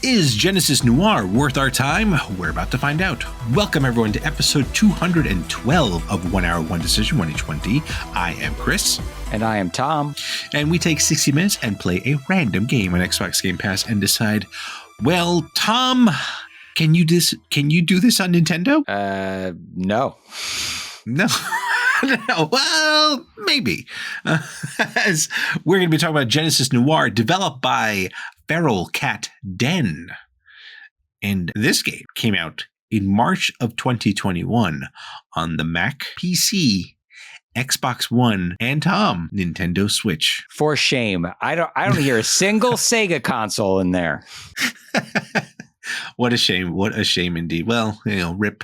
Is Genesis Noir worth our time? We're about to find out. Welcome everyone to episode 212 of 1 Hour, 1 Decision, 1H1D. I am Chris. And I am Tom. And we take 60 minutes and play a random game on Xbox Game Pass and decide, well, Tom, can you do this on Nintendo? No. No. No, well, maybe. As we're going to be talking about Genesis Noir, developed by Feral Cat Den. And this game came out in March of 2021 on the Mac, PC, Xbox One, and Tom, Nintendo Switch. For shame. I don't hear a single Sega console in there. What a shame. What a shame indeed. Well, rip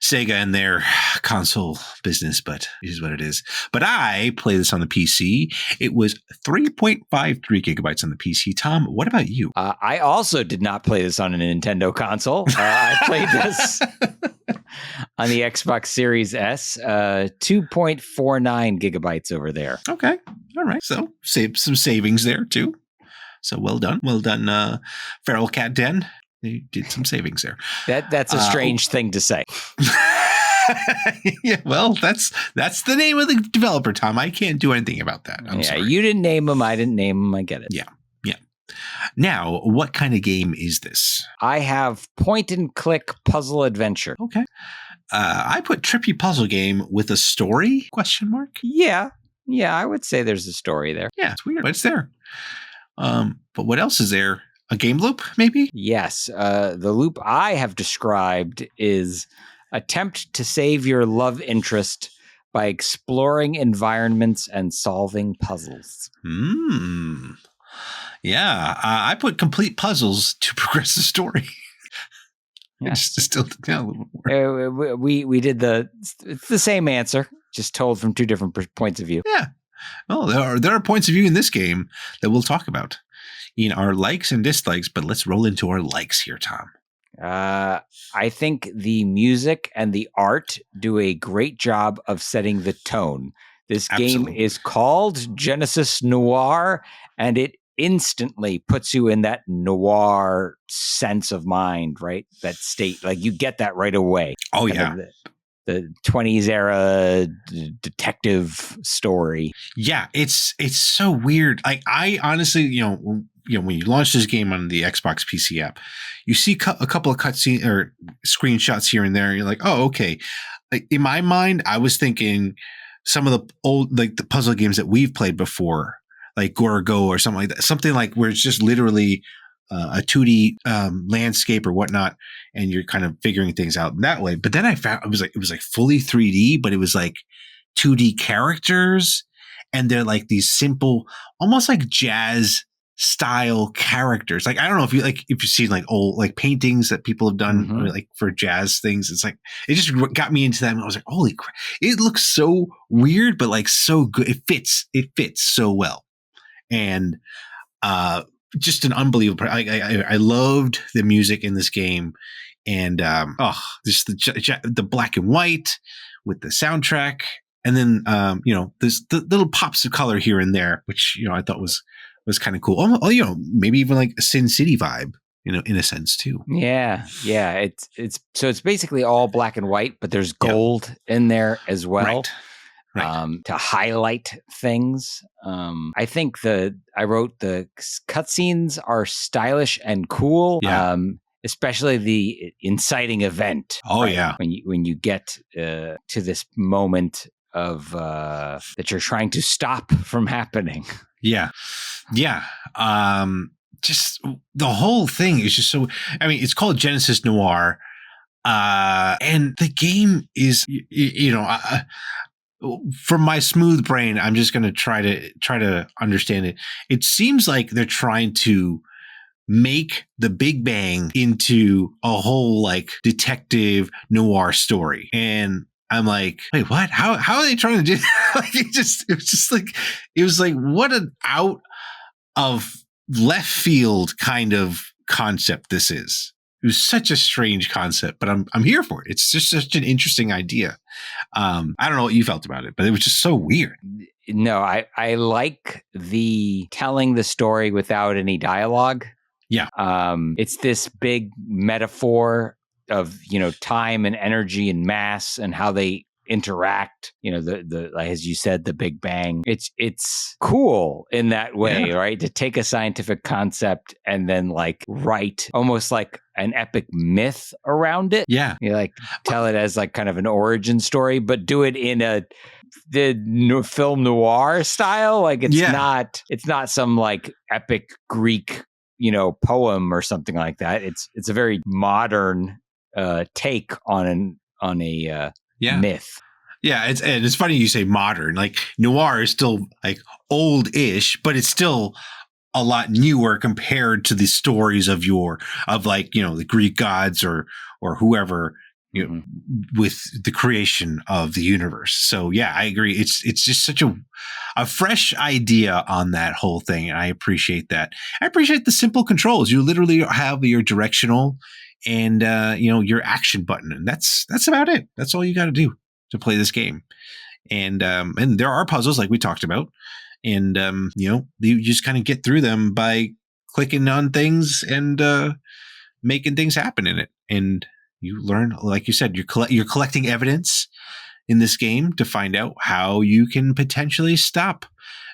Sega and their console business, but it is what it is. But I play this on the PC. It was 3.53 gigabytes on the PC. Tom, what about you? I also did not play this on a Nintendo console. I played this on the Xbox Series S, 2.49 gigabytes over there. Okay. All right. So save some savings there too. So well done. Well done, Feral Cat Den. They did some savings there. That's a strange thing to say. Yeah, well, that's the name of the developer, Tom. I can't do anything about that. I'm sorry. You didn't name him. I didn't name him. I get it. Yeah. Now, what kind of game is this? I have point and click puzzle adventure. Okay. I put trippy puzzle game with a story? ? Yeah, I would say there's a story there. Yeah, it's weird, but it's there. But what else is there? A game loop, maybe? Yes. The loop I have described is attempt to save your love interest by exploring environments and solving puzzles. Yeah. I put complete puzzles to progress the story. Yes. Just still a little more. We did it's the same answer, just told from two different points of view. Yeah. Well, there are points of view in this game that we'll talk about. Our likes and dislikes, but let's roll into our likes here, Tom. I think the music and the art do a great job of setting the tone. This Absolutely. game is called Genesis Noir, and it instantly puts you in that noir sense of mind, right? That state, like you get that right away. Oh, yeah. The 20s era detective story. Yeah, it's so weird. Like I honestly, when you launch this game on the Xbox PC app, you see a couple of cutscenes or screenshots here and there. And you're like, oh, okay. Like in my mind, I was thinking some of the old, like the puzzle games that we've played before, like Go or something like that. Something like where it's just literally a 2D landscape or whatnot, and you're kind of figuring things out that way. But then I found it was like fully 3D, but it was like 2D characters, and they're like these simple, almost like jazz style characters. Like I don't know if you've seen like old like paintings that people have done or like for jazz things. It's like it just got me into that. And I was like, holy crap! It looks so weird, but like so good. It fits so well, and just an unbelievable. I loved the music in this game, and just the black and white with the soundtrack, and then there's the little pops of color here and there, which I thought was kind of cool. Maybe even like a Sin City vibe, in a sense too. Yeah. It's basically all black and white, but there's gold in there as well. Right. To highlight things. I think I wrote the cutscenes are stylish and cool. Yeah. Especially the inciting event. Oh, right? Yeah. When you get to this moment of that you're trying to stop from happening. Yeah. Just the whole thing is just so. I mean, it's called Genesis Noir, and the game is from my smooth brain, I'm just going to try to understand it. It seems like they're trying to make the Big Bang into a whole like detective noir story. And I'm like, wait, what? How are they trying to do that? Like it was like what an out of left field kind of concept this is. It was such a strange concept, but I'm here for it. It's just such an interesting idea. I don't know what you felt about it, but it was just so weird. No, I like the telling the story without any dialogue. Yeah. It's this big metaphor of, time and energy and mass and how they interact, the as you said, the Big Bang. It's cool in that way, right? To take a scientific concept and then like write almost like an epic myth around it. Yeah. You like tell it as like kind of an origin story, but do it in the film noir style. Like it's not some like epic Greek, poem or something like that. It's a very modern take on a myth. Yeah, it's funny you say modern. Like noir is still like old-ish, but it's still a lot newer compared to the stories of the Greek gods or whoever with the creation of the universe. So yeah, I agree. It's just such a fresh idea on that whole thing, and I appreciate that. I appreciate the simple controls. You literally have your directional and your action button, and that's about it. That's all you got to do to play this game. And there are puzzles like we talked about, and you just kind of get through them by clicking on things and making things happen in it. And you learn, like you said, you're collecting evidence in this game to find out how you can potentially stop.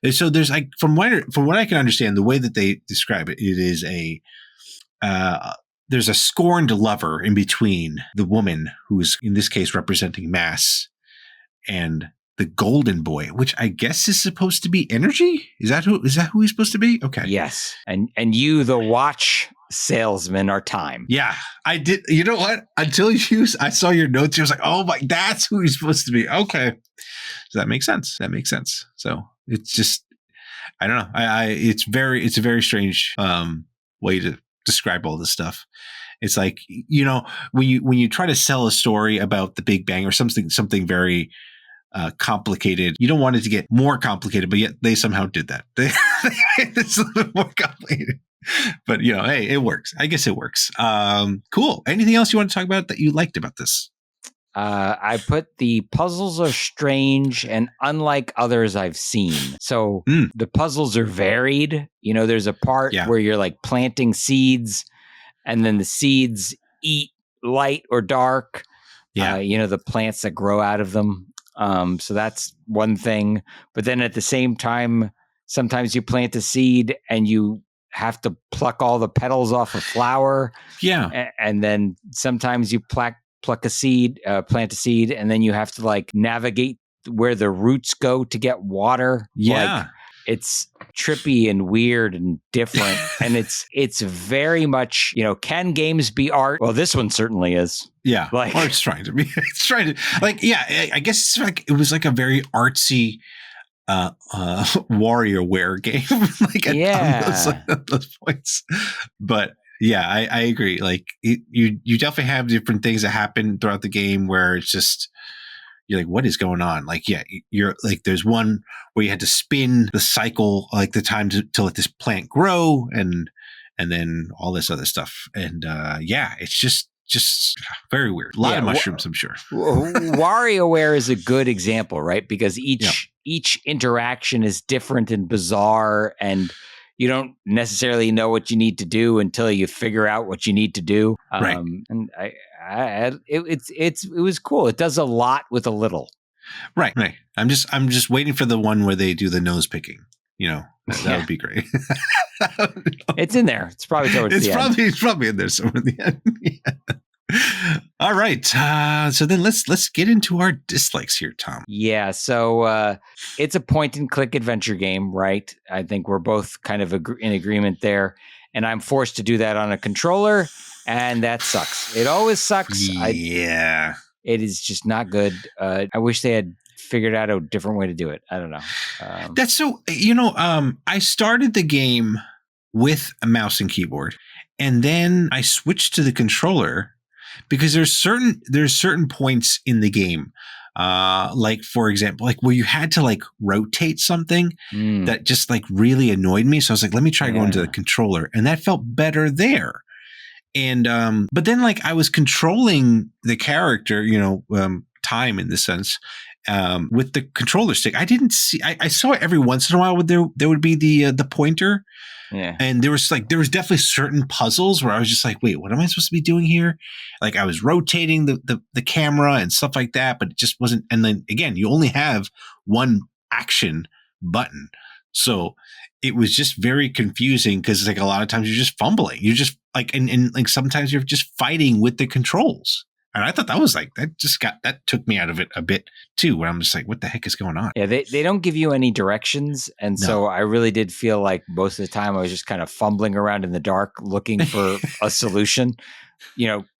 And so there's like from what I can understand, the way that they describe it, it is there's a scorned lover in between the woman who's in this case representing mass and the golden boy, which I guess is supposed to be energy. Is that who he's supposed to be? Okay. Yes. And you, the watch salesman, are time. Yeah, I did. You know what? Until I saw your notes, I was like, oh my, that's who he's supposed to be. Okay. So that makes sense. So it's just, I don't know. It's a very strange way to describe all this stuff. It's like, when you try to sell a story about the Big Bang or something very complicated, you don't want it to get more complicated, but yet they somehow did that. It's a little bit more complicated. But hey, it works. I guess it works. Cool. Anything else you want to talk about that you liked about this? I put the puzzles are strange and unlike others I've seen. So the puzzles are varied. There's a part where you're like planting seeds, and then the seeds eat light or dark. The plants that grow out of them. So that's one thing. But then at the same time, sometimes you plant a seed and you have to pluck all the petals off a flower. Yeah. And then sometimes you plant a seed, and then you have to like navigate where the roots go to get water. Yeah. Like, it's trippy and weird and different. And it's very much, can games be art? Well, this one certainly is. Yeah. Like, or it's trying to be. It's trying to, like, yeah, I guess it's like, it was like a very artsy WarioWare game. Like at those points. But yeah, I agree. Like you definitely have different things that happen throughout the game where it's just, you're like, what is going on? Like, yeah, you're like, there's one where you had to spin the cycle, like the time to let this plant grow and then all this other stuff. And it's just very weird. A lot of mushrooms, I'm sure. WarioWare is a good example, right? Because each interaction is different and bizarre, and you don't necessarily know what you need to do until you figure out what you need to do. Right. And it was cool. It does a lot with a little. Right. I'm just waiting for the one where they do the nose picking. That would be great. It's in there. It's probably towards the end. It's probably in there somewhere in the end. Yeah. All right. So then let's get into our dislikes here, Tom. Yeah. So it's a point and click adventure game, right? I think we're both kind of in agreement there. And I'm forced to do that on a controller, and that sucks. It always sucks. Yeah. It is just not good. I wish they had figured out a different way to do it. I don't know. That's so, I started the game with a mouse and keyboard, and then I switched to the controller because there's certain points in the game, like for example, like where you had to like rotate something that just like really annoyed me. So I was like, let me try going to the controller, and that felt better there. And but then like I was controlling the character, time in this sense, with the controller stick. I didn't see. I saw it every once in a while where there would be the pointer. Yeah. And there was definitely certain puzzles where I was just like, wait, what am I supposed to be doing here? Like I was rotating the camera and stuff like that, but it just wasn't. And then again, you only have one action button. So it was just very confusing because like a lot of times you're just fumbling. You're just like, and like sometimes you're just fighting with the controls. And I thought that was like, that took me out of it a bit too, where I'm just like, what the heck is going on? Yeah, they don't give you any directions. And so I really did feel like most of the time I was just kind of fumbling around in the dark looking for a solution,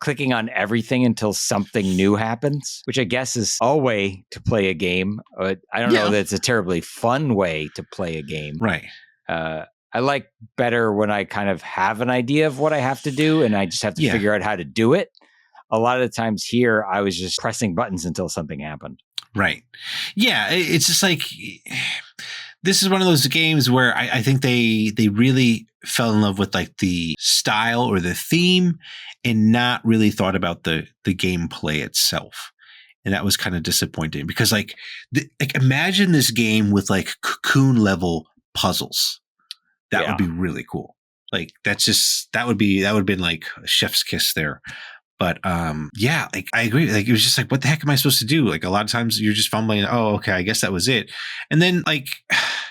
clicking on everything until something new happens, which I guess is a way to play a game. I don't know that it's a terribly fun way to play a game. Right. I like better when I kind of have an idea of what I have to do and I just have to figure out how to do it. A lot of the times here, I was just pressing buttons until something happened. Right. Yeah. It's just like, this is one of those games where I think they really fell in love with like the style or the theme and not really thought about the gameplay itself. And that was kind of disappointing because like imagine this game with like Cocoon level puzzles. That would be really cool. Like that would have been like a chef's kiss there. But like I agree. Like it was just like, what the heck am I supposed to do? Like a lot of times you're just fumbling. Oh, okay, I guess that was it. And then like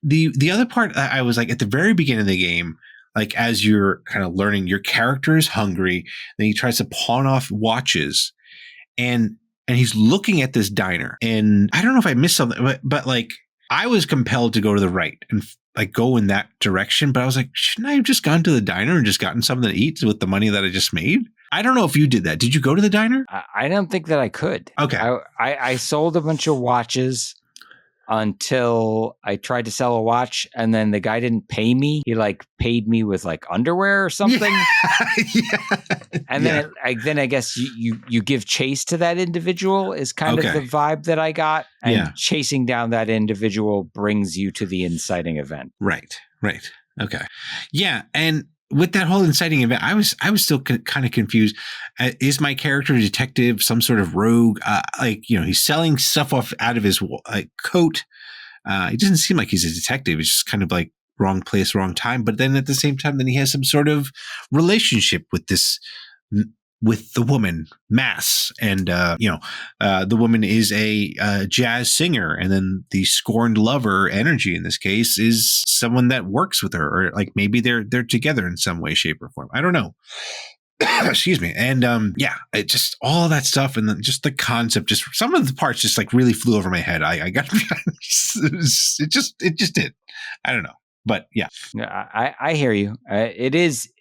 the other part, I was like at the very beginning of the game, like as you're kind of learning, your character is hungry. Then he tries to pawn off watches, and he's looking at this diner. And I don't know if I missed something, but like I was compelled to go to the right and like go in that direction. But I was like, shouldn't I have just gone to the diner and just gotten something to eat with the money that I just made? I don't know if you did that. Did you go to the diner? I don't think that I could. Okay. I sold a bunch of watches until I tried to sell a watch and then the guy didn't pay me. He like paid me with like underwear or something. And then I guess you give chase to that individual is kind of the vibe that I got. And chasing down that individual brings you to the inciting event. Right. Okay. Yeah. And with that whole inciting event, I was still kind of confused. Is my character a detective, some sort of rogue? He's selling stuff out of his coat. It doesn't seem like he's a detective. It's just kind of like wrong place, wrong time. But then at the same time, then he has some sort of relationship with the woman, Mass. And, the woman is a jazz singer. And then the scorned lover, Energy, in this case, is someone that works with her. Or like maybe they're together in some way, shape, or form. I don't know. Excuse me. And it just all that stuff. And then just the concept, just some of the parts just like really flew over my head. I got it just did. I don't know. But yeah. I hear you. It is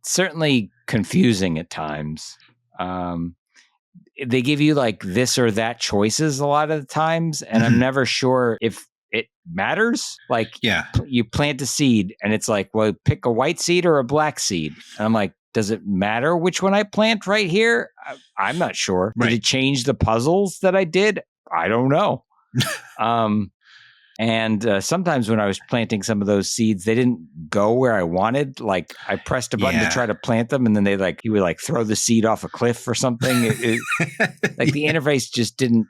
certainly confusing at times. They give you like this or that choices a lot of the times, and I'm never sure if it matters. Like, you plant a seed, and it's like, well, pick a white seed or a black seed, and I'm like, does it matter which one I plant right here? I'm not sure. Right. Did it change the puzzles that I did? I don't know. And sometimes when I was planting some of those seeds, they didn't go where I wanted. Like I pressed a button to try to plant them, and then he would like throw the seed off a cliff or something. The interface just didn't,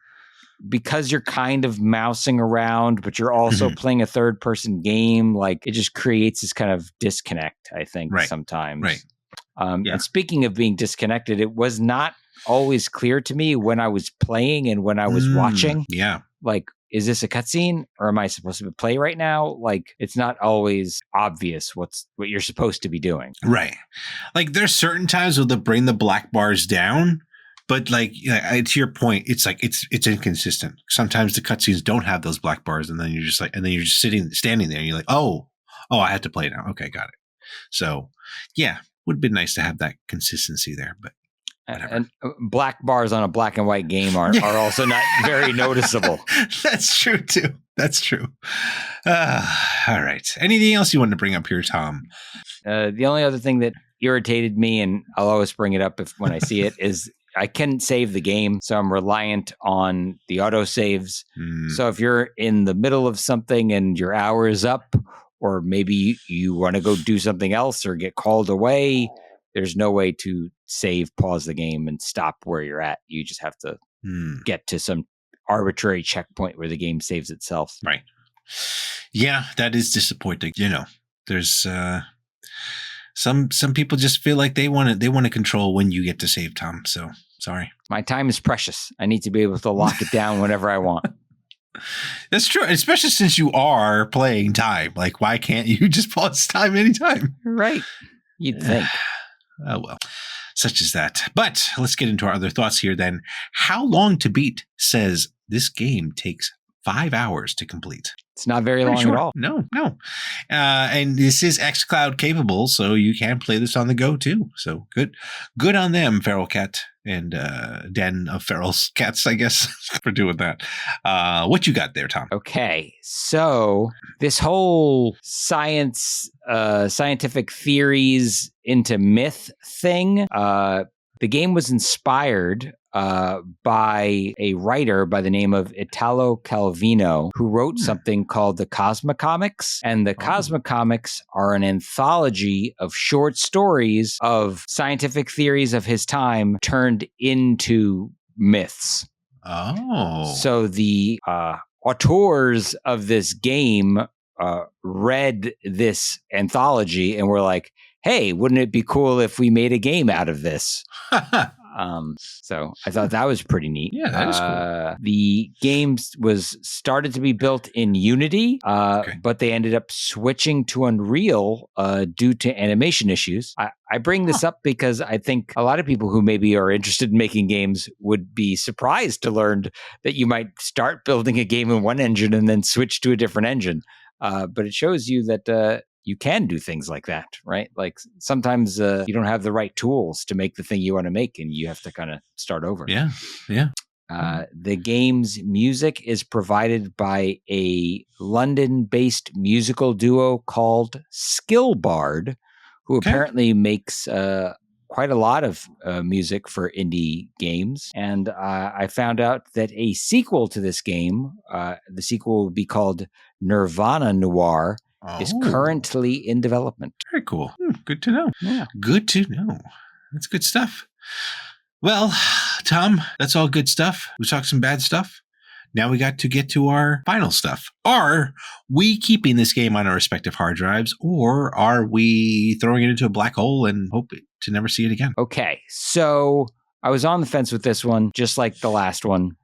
because you're kind of mousing around, but you're also playing a third person game. Like it just creates this kind of disconnect, I think, sometimes. Right. And speaking of being disconnected, it was not always clear to me when I was playing and when I was watching. Yeah. Like, is this a cutscene or am I supposed to play right now? Like, it's not always obvious what you're supposed to be doing. Right. Like, there's certain times where they'll bring the black bars down, but like, to your point, it's like, it's inconsistent. Sometimes the cutscenes don't have those black bars, and then you're just like, and then you're just standing there, and you're like, oh, I had to play now. Okay, got it. So, yeah, would have been nice to have that consistency there, but. Whatever. And black bars on a black and white game are also not very noticeable. That's true, too. That's true. All right. Anything else you wanted to bring up here, Tom? The only other thing that irritated me, and I'll always bring it up when I see it, is I can save the game, so I'm reliant on the autosaves. So if you're in the middle of something and your hour is up, or maybe you want to go do something else or get called away, there's no way to save, pause the game, and stop where you're at. You just have to get to some arbitrary checkpoint where the game saves itself. Right. Yeah, that is disappointing. There's some people just feel like they want to control when you get to save, Tom. So sorry. My time is precious. I need to be able to lock it down whenever I want. That's true, especially since you are playing time. Like, why can't you just pause time anytime? Right. You'd think. Oh, well, such as that. But let's get into our other thoughts here then. How Long to Beat says this game takes 5 hours to complete. It's not very long at all. No. And this is xCloud capable, so you can play this on the go too. So good on them, Feral Cat and Den of Feral Cats, I guess, for doing that. What you got there, Tom? Okay, so this whole scientific theories into myth thing, the game was inspired by a writer by the name of Italo Calvino, who wrote something called the Cosmocomics. And the Cosmocomics are an anthology of short stories of scientific theories of his time turned into myths. Oh. So the auteurs of this game read this anthology and were like, hey, wouldn't it be cool if we made a game out of this? So I thought that was pretty neat. Yeah, that is cool. The game was started to be built in Unity, but they ended up switching to Unreal due to animation issues. I bring this up because I think a lot of people who maybe are interested in making games would be surprised to learn that you might start building a game in one engine and then switch to a different engine. But it shows you that you can do things like that, right? Like sometimes you don't have the right tools to make the thing you want to make, and you have to kind of start over. Yeah. The game's music is provided by a London-based musical duo called Skillbard, who apparently makes quite a lot of music for indie games. And I found out that a sequel to this game, the sequel will be called Nirvana Noir, is currently in development. Very cool. Good to know. Yeah. Good to know. That's good stuff. Well, Tom, that's all good stuff. We talked some bad stuff. Now we got to get to our final stuff. Are we keeping this game on our respective hard drives, or are we throwing it into a black hole and hope to never see it again? Okay, so I was on the fence with this one, just like the last one.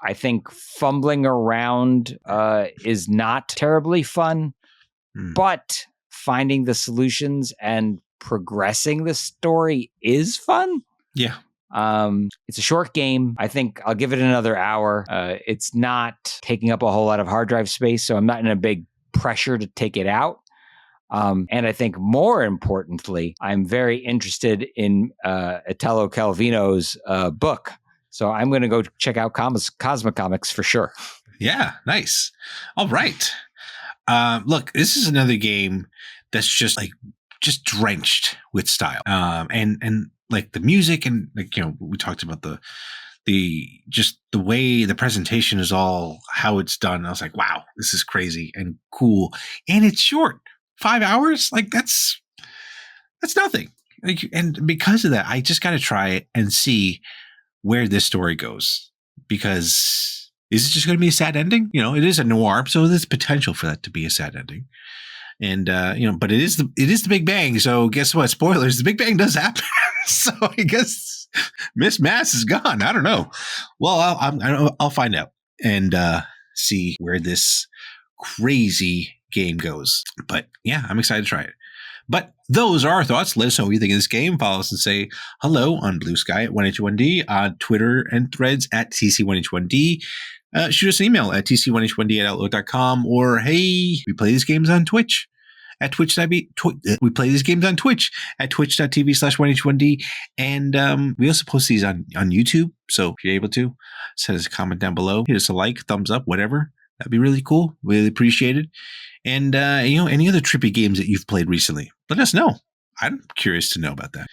I think fumbling around is not terribly fun, but finding the solutions and progressing the story is fun. Yeah. It's a short game. I think I'll give it another hour. It's not taking up a whole lot of hard drive space, so I'm not in a big pressure to take it out. And I think more importantly, I'm very interested in Italo Calvino's book. So I'm going to go check out Cosmocomics for sure. Yeah, nice. All right. Look, this is another game that's just drenched with style. And like the music and we talked about the way the presentation is all how it's done. I was like, wow, this is crazy and cool. And it's short. 5 hours? Like that's nothing. And because of that, I just got to try it and see where this story goes, because is it just going to be a sad ending? It is a noir, so there's potential for that to be a sad ending. And but it is the Big Bang. So guess what? Spoilers: the Big Bang does happen. So I guess Miss Mass is gone. I don't know. Well, I'll find out and see where this crazy game goes. But yeah, I'm excited to try it. But those are our thoughts. Let us know what you think of this game. Follow us and say hello on Blue Sky at 1H1D, on Twitter and Threads at TC1H1D. Shoot us an email at tc1h1d@outlook.com, or hey, we play these games on Twitch at we play these games on Twitch at twitch.tv/1h1d. And we also post these on YouTube. So if you're able to, send us a comment down below, hit us a like, thumbs up, whatever. That'd be really cool. Really appreciate it. And, any other trippy games that you've played recently, let us know. I'm curious to know about that.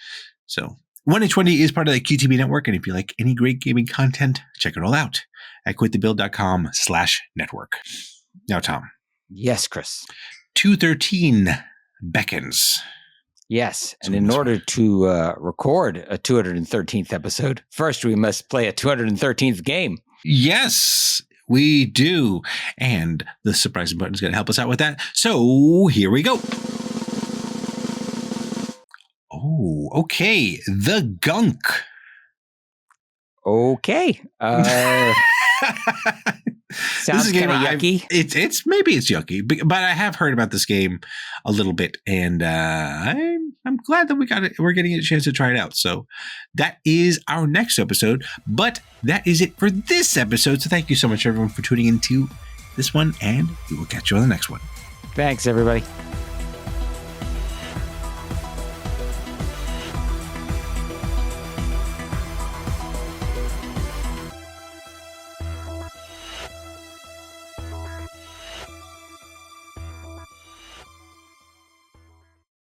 So 1H1D is part of the QTB network. And if you like any great gaming content, check it all out at quitthebuild.com/network. Now, Tom. Yes, Chris. 213 beckons. Yes. And in order to record a 213th episode, first we must play a 213th game. Yes, we do. And the surprising button is going to help us out with that. So here we go. Oh, okay. The Gunk. Okay. Sounds kind of yucky. It's maybe it's yucky, but I have heard about this game a little bit, and I'm glad that we're getting a chance to try it out. So that is our next episode, but that is it for this episode. So thank you so much, everyone, for tuning into this one, and we will catch you on the next one. Thanks, everybody.